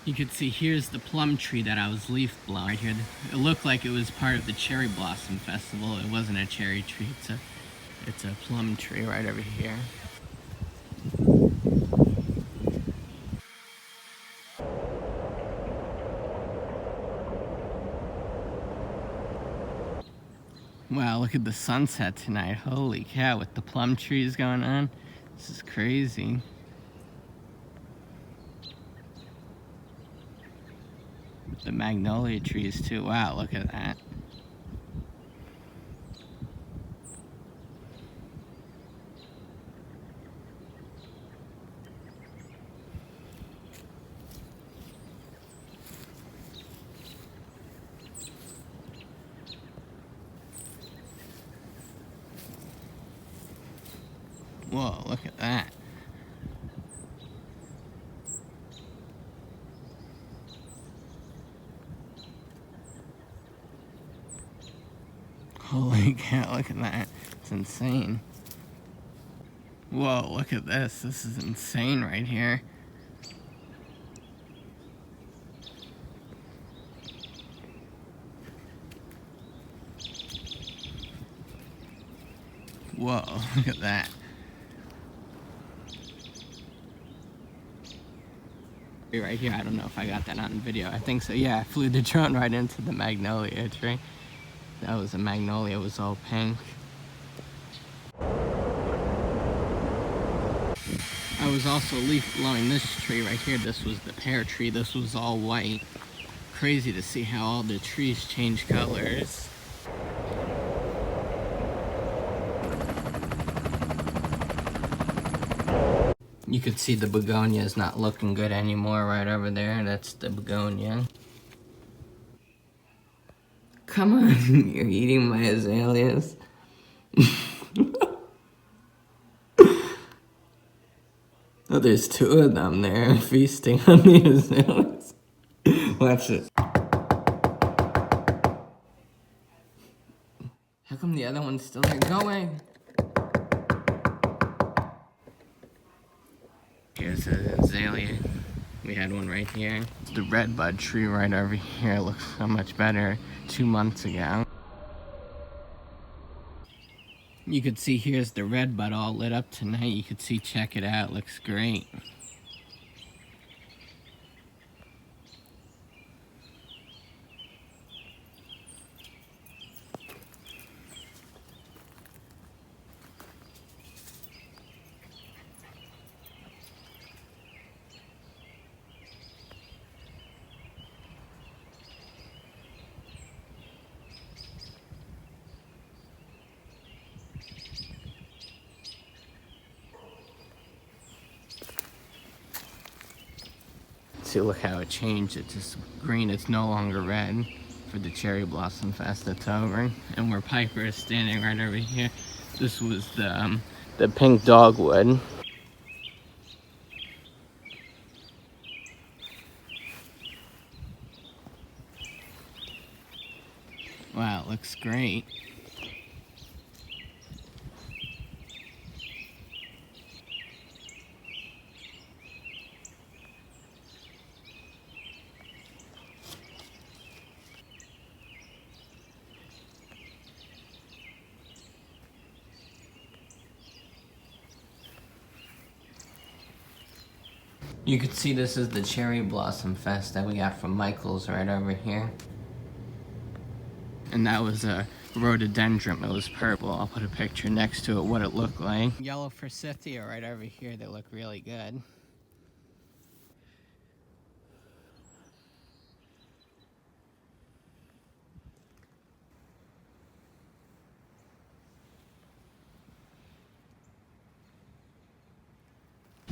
You could see here's the plum tree that I was leaf blowing right here. It looked like it was part of the cherry blossom festival. It wasn't a cherry tree. It's a plum tree right over here. Wow, look at the sunset tonight. Holy cow, with the plum trees going on. This is crazy. The magnolia trees too. Wow, look at that. Whoa, look at that. Holy cow, look at that. It's insane. Whoa, look at this. This is insane right here. Whoa, look at that. Right here, I don't know if I got that on video. I think so, yeah. I flew the drone right into the magnolia tree. That was a magnolia, it was all pink. I was also leaf blowing this tree right here. This was the pear tree. This was all white. Crazy to see how all the trees change colors. You could see the begonia is not looking good anymore right over there. That's the begonia. Come on, you're eating my azaleas. Oh, there's two of them there feasting on the azaleas. Watch this. How come the other one's still there? Go away. Here's an azalea. We had one right here. The red bud tree right over here looks so much better 2 months ago. You could see here's the red bud all lit up tonight. You could see, check it out, looks great. See, look how it changed. It's just green. It's no longer red for the Cherry Blossom Fest. It's over. And where Piper is standing right over here, this was the pink dogwood. Wow, it looks great. You could see this is the Cherry Blossom Fest that we got from Michael's right over here. And that was a rhododendron. It was purple. I'll put a picture next to it what it looked like. Yellow forsythia right over here. They look really good.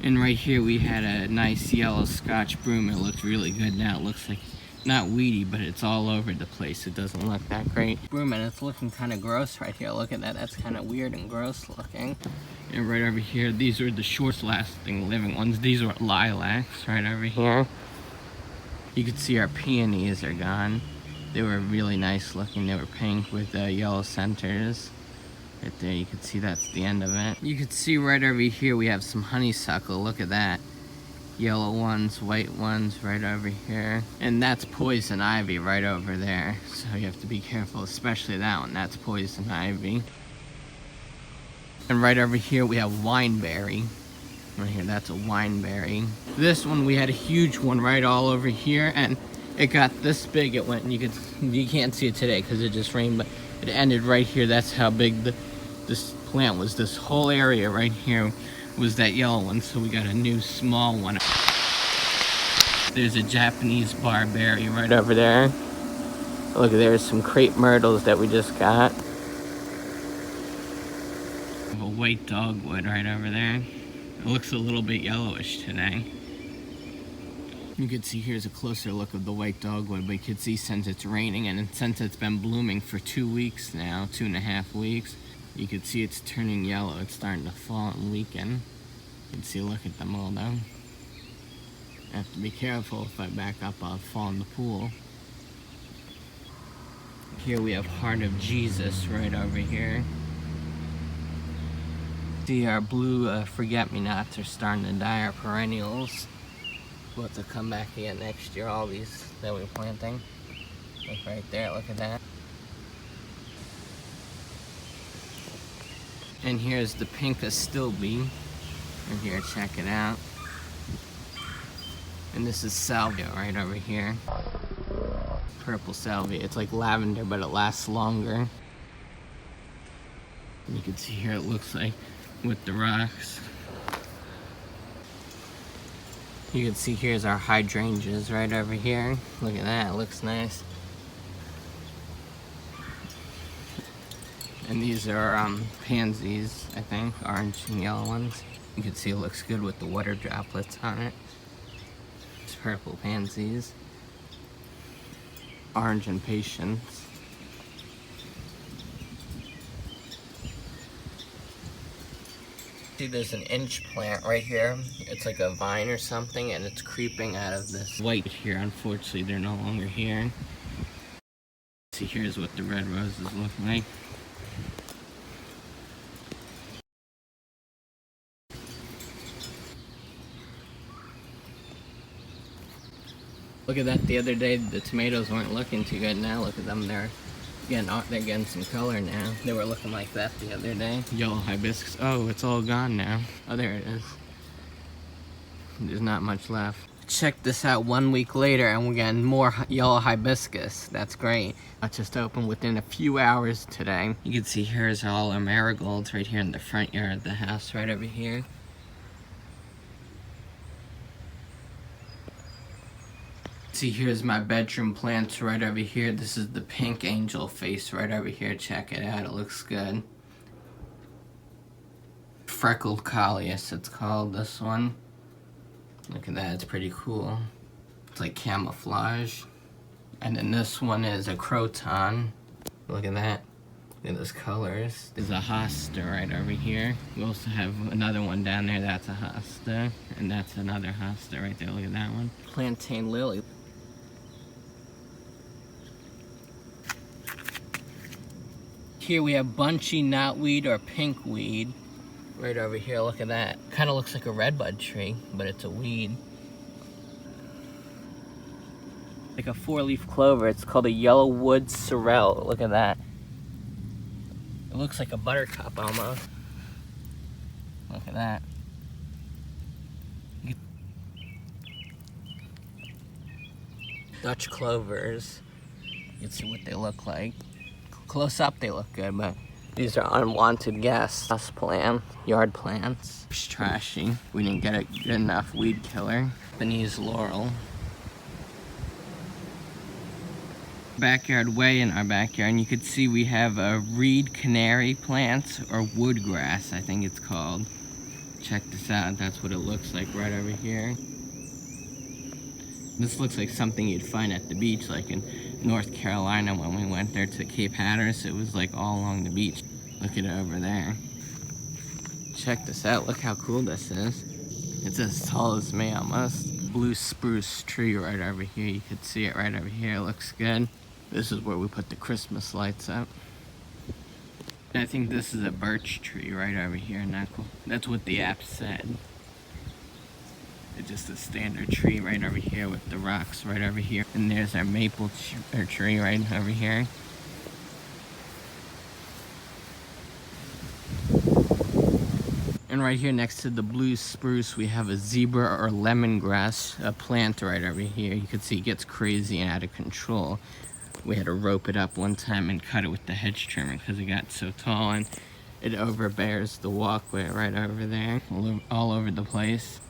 And right here we had a nice yellow Scotch broom. It looked really good now. It looks like not weedy, but it's all over the place. It doesn't look that great. Broom, and it's looking kind of gross right here. Look at that. That's kind of weird and gross looking. And right over here, these are the short lasting living ones. These are lilacs right over here. You can see our peonies are gone. They were really nice looking. They were pink with yellow centers. Right there, you can see that's the end of it. You can see right over here we have some honeysuckle. Look at that. Yellow ones, white ones right over here. And that's poison ivy right over there. So you have to be careful, especially that one. That's poison ivy. And right over here we have wineberry. Right here, that's a wineberry. This one, we had a huge one right all over here, and it got this big. It went, and you can't see it today because it just rained, but it ended right here. That's how big this plant was. This whole area right here was that yellow one, so we got a new small one. There's a Japanese barberry right over there. Look, there's some crepe myrtles that we just got. A white dogwood right over there. It looks a little bit yellowish today. You can see here's a closer look of the white dogwood, but you can see since it's raining and since it's been blooming for 2 weeks now, 2.5 weeks, you can see it's turning yellow. It's starting to fall and weaken. You can see, look at them all though. I have to be careful. If I back up, I'll fall in the pool. Here we have Heart of Jesus right over here. See, our blue forget-me-nots are starting to die, our perennials. We'll have to come back again next year, all these that we're planting. Look right there, look at that. And here's the pink astilbe. Right here, check it out. And this is salvia right over here. Purple salvia. It's like lavender, but it lasts longer. And you can see here it looks like with the rocks. You can see here's our hydrangeas right over here. Look at that, it looks nice. And these are pansies, I think, orange and yellow ones. You can see it looks good with the water droplets on it. It's purple pansies. Orange impatiens. See, there's an inch plant right here. It's like a vine or something, and it's creeping out of this white here. Unfortunately, they're no longer here. See, here's what the red roses look like. Look at that, the other day the tomatoes weren't looking too good. Now look at them, they're getting some color now. They were looking like that the other day. Yellow hibiscus, oh, it's all gone now. Oh, there it is. There's not much left. Check this out, 1 week later and we're getting more yellow hibiscus. That's great. That just opened within a few hours today. You can see here's all our marigolds right here in the front yard of the house, right over here. See, here's my bedroom plants right over here. This is the pink angel face right over here. Check it out, it looks good. Freckled Coleus, it's called, this one. Look at that, it's pretty cool. It's like camouflage. And then this one is a croton. Look at that. Look at those colors. There's a hosta right over here. We also have another one down there, that's a hosta. And that's another hosta right there, look at that one. Plantain lily. Here we have bunchy knotweed or pinkweed. Right over here, look at that. Kind of looks like a redbud tree, but it's a weed. Like a 4-leaf clover. It's called a yellowwood sorrel. Look at that. It looks like a buttercup almost. Look at that. Dutch clovers. You can see what they look like. Close up they look good, but these are unwanted guests. House plant, yard plants. It's trashy. We didn't get a good enough weed killer. Japanese laurel. Backyard, way in our backyard, and you can see we have a reed canary plants, or woodgrass I think it's called. Check this out, that's what it looks like right over here. This looks like something you'd find at the beach, like in North Carolina when we went there to Cape Hatteras. It was like all along the beach. Look at it over there. Check this out, look how cool this is. It's as tall as me almost. Blue spruce tree right over here. You can see it right over here, it looks good. This is where we put the Christmas lights up. I think this is a birch tree right over here, not cool. That's what the app said. It's just a standard tree right over here with the rocks right over here. And there's our maple tree right over here. And right here next to the blue spruce, we have a zebra or lemongrass, a plant right over here. You can see it gets crazy and out of control. We had to rope it up one time and cut it with the hedge trimmer because it got so tall, and it overbears the walkway right over there, all over the place.